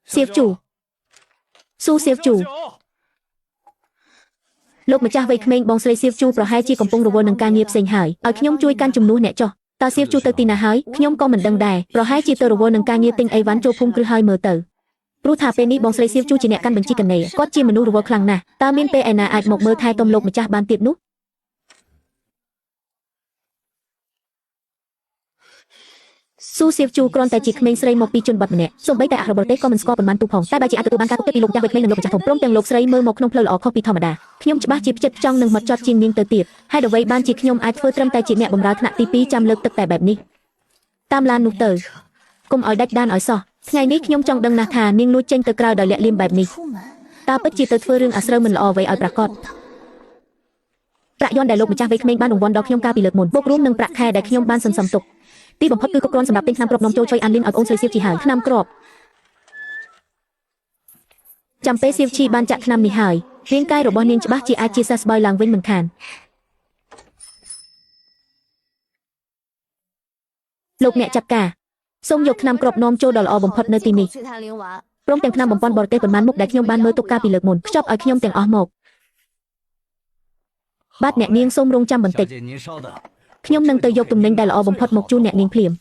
Siêu chủ. Su siêu chủ. Lúc mà cha về mình bong sấy siêu chủ pro hai chi công pung đồ nâng ca nghiệp sinh hải ở nhom chui can chùm núi nè cho ta siêu chủ tơ tin à hái nhom con mình đằng đài pro hai chi tơ đồ nâng ca nghiệp tinh ấy ván cho phung cứ hai mờ tửรู้ថាពេលនេះបងស្រីសៀវជួជាអ្នកកាន់បញ្ជីកណេគាត់ជាមនុស្សរវល់ខ្លាំងណាស់តើមានពេលឯណាអាចមកមើលថែទាំលោកម្ចាស់បានទៀតនោះស៊ូសៀវជួគ្រាន់តែជាក្មេងស្រីមកពីជនបទម្នាក់សូម្បីតែអរបរទេសក៏មិនស្គាល់ប៉ុន្មានទូផងតែបើជាអាចទទួលបានការទុកចិត្តពីលោកម្ចាស់វ័យក្មេងនិងលោកម្ចាស់ធំព្រមទាំងលោកស្រីមើលមកក្នុងផ្លូវល្អខុសពីធម្មតាខ្ញុំច្បាស់ជាផ្ចិតផ្ចង់នឹងមកចត់ជាងនាងទៅទៀតហើយអ្វីបានជាខ្ញុំអាចធ្វើត្រឹមតែជាអ្នកបម្រើថ្នាក់ទី2ចាំលើកទឹកតែបែបនេះតាមឡាននោះទៅកុំឲ្យដាច់ដានឲ្យសោះថ្ងៃនេះខ្ញុំចង់ដឹងណាស់ថានាងលួចចេញទៅក្រៅដោយលាក់លៀមបែបនេះតើពិតជាទៅធ្វើរឿងអាស្រូវមិនល្អអ្វីឲ្យប្រកាសប្រាក់យន្តដែលលោកម្ចាស់វ័យក្មេងបានរង្វាន់ដល់ខ្ញុំកាលពីលើកមុនបូករួមនឹងប្រាក់ខែដែលខ្ញុំបានសន្សំទុកទីបំផុតគឺគ្រប់គ្រាន់សម្រាប់ទិញថ្នាំគ្រាប់នាំចូលជួយអានលីនឲ្យអូនស្រីសៀវជីហើយថ្នាំគ្រាប់ចាំពេលសៀវជីបានចាក់ថ្នាំនេះហើយរាងកាយរបស់នាងច្បាស់ជាអាចជាសះស្បើយឡើងវិញមិនខានលោកអ្នកចាត់ការសូមយកថ្នាំគ្រាប់នាំចូលដ៏ល្អបំផុតនៅទីនេះព្រមទាំងថ្នាំបំពន់បរទេសប៉ុន្មានមុខដែលខ្ញុំបានមើលទុកកាលពីលើកមុនខ្ចប់ឲ្យខ្ញុំទាំងអស់មកបាទអ្នកនាងសូមរងចាំបន្តិចខ្ញុំនឹងទៅយកទំនិញដែលល្អបំផុតមកជូនអ្នកនាងភ្លាម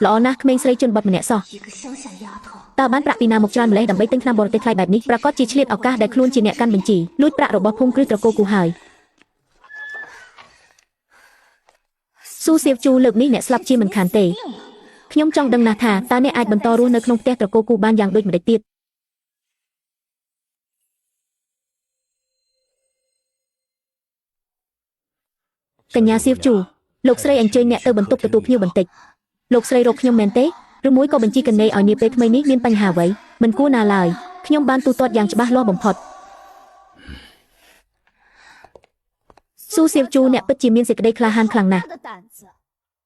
ល្អណាស់ក្មេងស្រីជនបទម្នាក់សោះតើបានប្រាក់ពីណាមកច្រើនម្លេះដើម្បីទិញថ្នាំបរទេសថ្លៃបែបនេះប្រកាសជាឆ្លៀតឱកាសដែលខ្លួនជាអ្នកកាន់បញ្ជីលួចប្រាក់របស់ភូមិគ្រឹះត្រកូលគូហើយស៊ូសៀវជូលើកនេះអ្នកស្លាប់ជាមិនខានទេខ្ញុំចង់ដឹងណាស់ថាតើអ្នកអាចបន្តរស់នៅក្នុងផ្ទះត្រកូលគូបានយ៉ាងដូចម្តេចទៀតកញ្ញាសៀវជូលោកស្រីអញ្ជើញអ្នកទៅបន្ទប់ទទួលភ្ញៀវបន្តិចលោកស្រីរកខ្ញុំមែនទេឬមួយក៏បញ្ជីកណេឲ្យនាពេលថ្មីនេះមានបញ្ហាអ្វីមិនគួរណាឡើយខ្ញុំបានទូទាត់យ៉ាងច្បាស់លាស់បំផុតស៊ូសៀវជូអ្នកពិតជាមានសេចក្តីក្លាហានខ្លាំងណាស់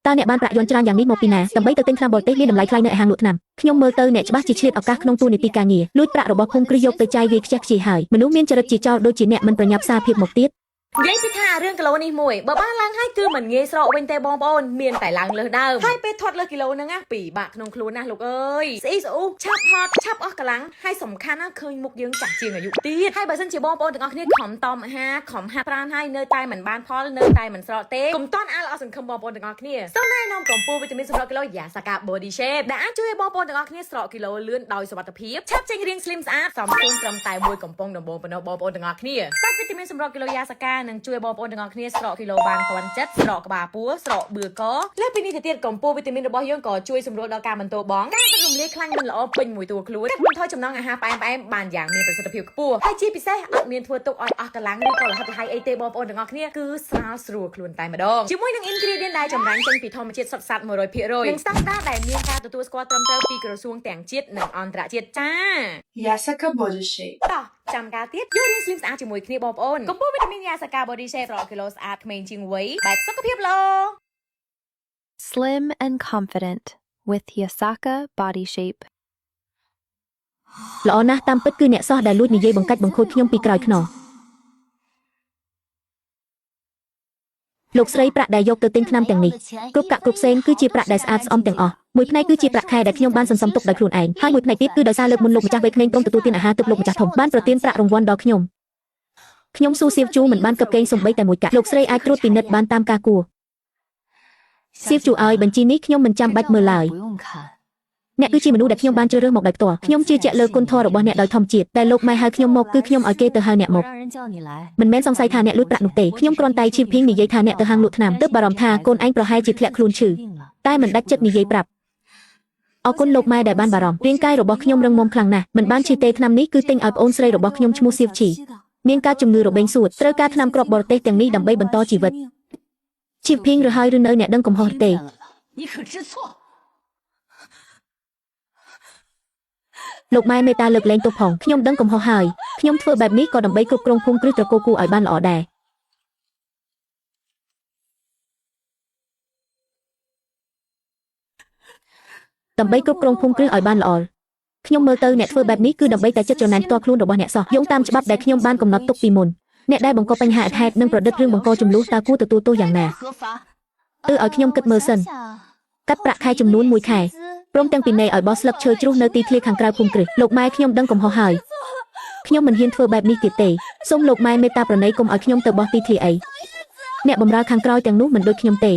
តើអ្នកបានប្រាក់យន្តច្រើនយ៉ាងនេះមកពីណាដើម្បីទៅទិញថ្នាំបរទេសមានតម្លៃថ្លៃនៅឯហាងលក់ថ្នាំខ្ញុំមើលទៅអ្នកច្បាស់ជាឆ្លៀតឱកាសក្នុងទូនីតិការងារលួចប្រាក់របស់ភូមិគ្រឹះយកទៅចាយវាយខ្ជះខ្ជាយហើយមនុស្សមានចរិតជាចោរដូចជាអ្នកមិនប្រញាប់សារភាពមកទៀតនិយាយពីថារឿងគីឡូនេះមួយបើបានឡើងហើយគឺមិនងាយស្រកវិញទេបងប្អូនមានតែឡើងលើសដើមហើយពេលថត់លើគីឡូហ្នឹងណាពីបាក់ក្នុងខ្លួនណាលោកអើយស្អីស្អ៊ូឆាប់ហត់ឆាប់អស់កម្លាំងហើយសំខាន់ណាឃើញមុខយើងចាស់ជាងអាយុទៀតហើយបើសិនជាបងប្អូនទាំងអស់គ្នាខំតមអាហារខំហាត់ប្រាណហើយនៅតែមិនបានផលនៅតែមិនស្រកទេកុំតន់អាលអស់សង្ឃឹមបងប្អូនទាំងអស់គ្នាសូមណែនាំកម្ពុជាវីតាមីនសម្រាប់គីឡូយ៉ាសាកា Body Shape ដែលអាចជួយឲ្យបងប្អូនទាំងអស់គ្នាស្រកគីឡូលឿនដោយសុវត្ថិភាពឆាប់ចេញរាងស្លីមស្អាតសមខ្លួនត្រឹមតែមួយកំប៉ុងដំបូងប៉ុណ្ណោះបងប្អូនទាំងអស់គ្នាសាច់វីតាមីនសម្រាប់គីឡូយ៉ាសាកានឹងជួយបងប្អូនទាំងអស់គ្នាស្រកគីឡូបានទាន់ចិត្តស្រកក្បាលពោះស្រកបឿកលើពីនេះទៅទៀតកម្ពុជាវីតាមីនរបស់យើងក៏ជួយសម្រួលដល់ការបន្តបងការទឹករំលាយខ្លាញ់មិនល្អពេញមួយតួខ្លួនកាត់បន្ថយចំណង់អាហារផ្អែមបានយ៉ាងមានប្រសិទ្ធភាពខ្ពស់ហើយជាពិសេសអត់មានធ្វើទុកឲ្យអស់កម្លាំងឬក៏រហ័សរហ័យអីទេបងប្អូនទាំងអស់គ្នាគឺស្រាលស្រួលខ្លួនតែម្ដងជាមួយនឹង ingredient ដែលចម្រាញ់ចេញពីធម្មជាតិសុទ្ធសាធ 100% និងស្តង់ដារដែលមានការទទួលស្គាល់ត្រឹមត្រូវពីក្រសួងទាំងជាតិនិងអន្តរជាតិចា Yasaka Body Shape តោះចាំការទៀតយករៀងស្លីមស្អាតជាមួយគ្នាបងប្អូនកម្ពុជាវីតាមីនយ៉ាសាកា Body Shape 100 គីឡូស្អាតក្មេងជាងវ័យបែបសុខភាពល្អ Slim and confident with Yasaka Body Shape ល្អណាស់តាមពិតគឺអ្នកសោះដែលលួចនិយាយបង្កាច់បង្ខូចខ្ញុំពីក្រោយខ្នងលោកស្រីប្រាក់ដែលយកទៅទិញថ្នាំទាំងនេះគ្រប់កាក់គ្រប់ផ្សេងគឺជាប្រាក់ដែលស្អាតស្អំទាំងអស់មួយផ្នែកគឺជាប្រាក់ខែដែលខ្ញុំបានសន្សំទុកដោយខ្លួនឯងហើយមួយផ្នែកទៀតគឺដោយសារលើកមុនលោកម្ចាស់វ័យក្មេងព្រមទទួលទានអាហារទឹកលោកម្ចាស់ធំបានប្រទានប្រាក់រង្វាន់ដល់ខ្ញុំស៊ូសៀវជូមិនបានកឹបកេងសំបីតែមួយកាក់លោកស្រីអាចត្រួតពិនិត្យបានតាមការគួរសៀវជូឲ្យបញ្ជីនេះខ្ញុំមិនចាំបាច់មើលឡើយអ្នកគឺជាមនុស្សដែលខ្ញុំបានជ្រើសរើសមកដោយផ្ទាល់ខ្ញុំជឿជាក់លើគុណធម៌របស់អ្នកដោយធម្មជាតិតែលោកម៉ែហៅខ្ញុំមកគឺខ្ញុំឲ្យគេទៅហៅអ្នកមកមិនមែនសង្ស័យថាអ្នកលួចប្រាក់នោះទេខ្ញុំគ្រាន់តែឈៀបភីងនិយាយថាអ្នកទៅហាងលក់ថ្នាំទើបបារម្ភថាកូនឯងប្រហែលជាធ្លាក់ខ្លួនឈឺតែមិនដាច់ចិត្តនិយាយប្រាប់អរគុណលោកម៉ែដែលបានបារម្ភរាងកាយរបស់ខ្ញុំរឹងមាំខ្លាំងណាស់មិនបានឈឺទេថ្នាំនេះគឺទិញឲ្យប្អូនស្រីរបស់ខ្ញុំឈ្មោះសៀវជីមានការជំងឺរបេងសួតត្រូវការថ្នាំគ្រាប់បរទេសទាំងនេះដើម្បីបន្តជីវិតឈៀបភីងឬហើយឬនៅអ្នកដឹងកំហុសទេលោកម៉ែមេតាលើកលែងទោសផងខ្ញុំដឹងកំហុសហើយខ្ញុំធ្វើបែបនេះក៏ដើម្បីគ្រប់គ្រងភូមិគ្រឹះត្រកូលគូឲ្យបានល្អដែរដើម្បីគ្រប់គ្រងភូមិគ្រឹះឲ្យបានល្អខ្ញុំមើលទៅអ្នកធ្វើបែបនេះគឺដើម្បីតែចិត្តចំណែនផ្ទាល់ខ្លួនរបស់អ្នកសោះយោងតាមច្បាប់ដែលខ្ញុំបានកំណត់ទុកពីមុន អ្នកដែលបង្កបញ្ហាអត្ថហេតុនិងប្រឌិតរឿងបង្កចំនួនតើគួរទទួលទោសយ៉ាងណាឲ្យខ្ញុំគិតមើលសិនកាត់ប្រាក់ខែចំនួន1ខែព្រមទាំងពីនៃឲ្យបោះស្លឹកឈើជ្រុះនៅទីធ្លាខាងក្រៅភូមិគ្រឹះលោកម៉ែខ្ញុំដឹងកំហុសហើយខ្ញុំមិនហ៊ានធ្វើបែបនេះទៀតទេសូមលោកម៉ែមេត្តាប្រណីកុំឲ្យខ្ញុំទៅបោះទីធ្លាអីអ្នកបម្រើខាងក្រោយទាំងនោះមិនដូចខ្ញុំទេ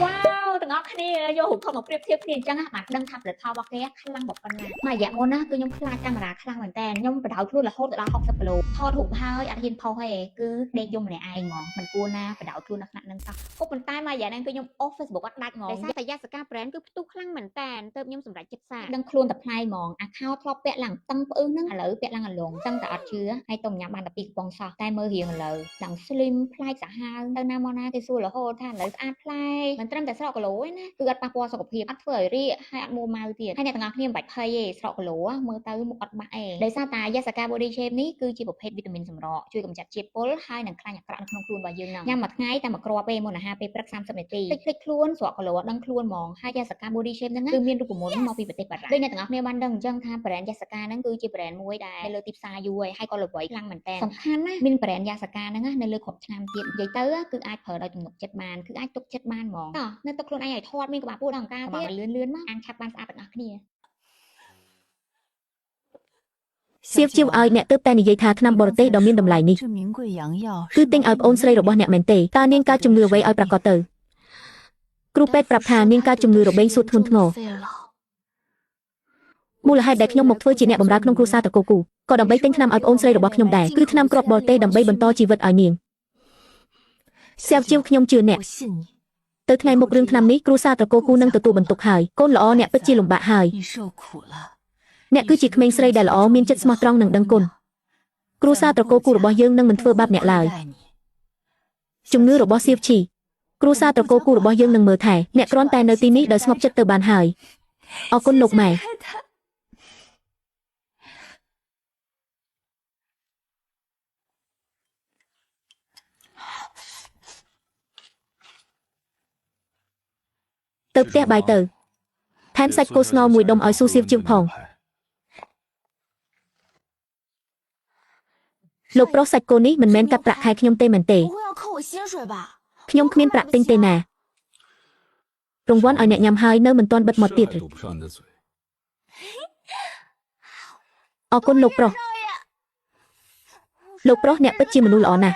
វ៉ាវទាំងអស់គ្នាយករូបថតមកប្រៀបធៀបគ្នាអញ្ចឹងបានដឹងថាផលិតផលរបស់គេខ្លាំងបំផុតណាស់មួយរយៈមុនណាគឺខ្ញុំខ្លាចកាមេរ៉ាខ្លាំងមែនតើខ្ញុំបដៅខ្លួនរហូតដល់60គីឡូថតរូបហើយអត់ហ៊ានផុសទេគឺដេកយំម្នាក់ឯងហ្មងមិនគួរណាបដៅខ្លួនដល់ថ្នាក់ហ្នឹងសោះក៏ប៉ុន្តែមួយរយៈហ្នឹងគឺខ្ញុំអូស Facebook អត់ដាច់ហ្មងដោយសារតែយសកា brand គឺផ្ទុះខ្លាំងមែនតើទៅខ្ញុំសម្រេចចិត្តសាកដឹងខ្លួនតែផ្លាយហ្មងអាខោធ្លាប់ពាក់ឡើងតឹងផ្អឹសហ្នឹងឥឡូវពាក់ឡើងអលងតឹងតែអត់ជឿហើយទៅញ៉ាំបានតែ2កំប៉ុងសោះតែមើលរៀងឥឡូវឡើង slim ប្លែកសាហាវទៅណាមកណាគេសួររហូតថាឥឡូវស្អាតប្លែកមិនត្រឹមតែស្រកគីឡូទេណាគឺអត់ប៉ះពាល់សុខភាពអត់ធ្វើឲ្យរាកហើយអត់មួម៉ៅទៀតហើយអ្នកទាំងអស់គ្នាមិនបាច់ភ័យទេស្រកគីឡូមើលទៅមុខអត់បាក់ទេដោយសារតែយសកា body shape នេះគឺជាប្រភេទវីតាមីនសម្រកជួយកម្ចាត់ជាតិពុលហើយនឹងខ្លាញ់អាក្រក់នៅក្នុងខ្លួនរបស់យើងហ្នឹងញ៉ាំមួយថ្ងៃតែមួយគ្រាប់ទេមុនអាហារពេលព្រឹក30នាទីតិចៗខ្លួនស្រកគីឡូអត់ដឹងខ្លួនហ្មងហើយយសកា body shape ហ្នឹងគឺមានរូបមន្តមកពីប្រទេសបារាំងដូចអ្នកទាំងអស់គ្នាបានដឹងអញ្ចឹងថា brand យសកាហ្នឹងគឺជា brand មួយដែលនៅលើទីផ្សារយូរហើយក៏ល្បីខ្លាំងមែនតើសំខាន់ណាមាន brand យសកាហ្នឹងនៅលើគ្រប់ឆ្នាំទៀតនិយាយទៅគឺអាចប្រើដោយទំនុកចិត្តបានគឺអាចទុកចិត្តបានហ្មងតោះនៅទឹកខ្លួនឯងឲ្យធាត់មានក្បាលពោះដល់អង្ការទៀតលឿនមកអានឆាប់បានស្អាតទាំងអស់គ្នា សៀវជាវឲ្យអ្នកទើបតែនិយាយថាថ្នាំបរទេសដ៏មានតម្លៃនេះគឺទិញឲ្យប្អូនស្រីរបស់អ្នកមែនទេតើនាងកើតជំងឺអ្វីឲ្យប្រកាសទៅគ្រូពេទ្យប្រាប់ថានាងកើតជំងឺរបេងសួតធ្ងន់ធ្ងរមូលហេតុដែលខ្ញុំមកធ្វើជាអ្នកបម្រើក្នុងគ្រួសារតកូគូក៏ដើម្បីទិញថ្នាំឲ្យប្អូនស្រីរបស់ខ្ញុំដែរគឺថ្នាំគ្រាប់បរទេសដើម្បីបន្តជីវិតឲ្យនាងសៀវជាវខ្ញុំជឿអ្នកទៅថ្ងៃមុខរឿងថ្នាំនេះគ្រួសារតកូគូនឹងទទួលបន្ទុកហើយកូនល្អអ្នកពិតជាលំបាកហើយអ្នកគឺជាក្មេងស្រីដែលល្អមានចិត្តស្មោះត្រង់និងដឹងគុណគ្រួសារត្រកូលគូរបស់យើងនឹងមិនធ្វើបាបអ្នកឡើយជំងឺរបស់សៀវឈីគ្រួសារត្រកូលគូរបស់យើងនឹងមើលថែអ្នកគ្រាន់តែនៅទីនេះដោយស្ងប់ចិត្តទៅបានហើយអរគុណលោកម៉ែទៅផ្ទះបាយទៅថែមសាច់គោស្ងោរមួយដុំឲ្យស៊ូសៀវជាងផងលោកប្រុសសាច់គោនេះមិនមែនកាត់ប្រាក់ខែខ្ញុំទេមែនទេខ្ញុំគ្មានប្រាក់ទិញទេណារង្វាន់ឲ្យអ្នកញ៉ាំហើយនៅមិនទាន់បិទមាត់ទៀតអរគុណលោកប្រុសអ្នកពិតជាមនុស្សល្អណាស់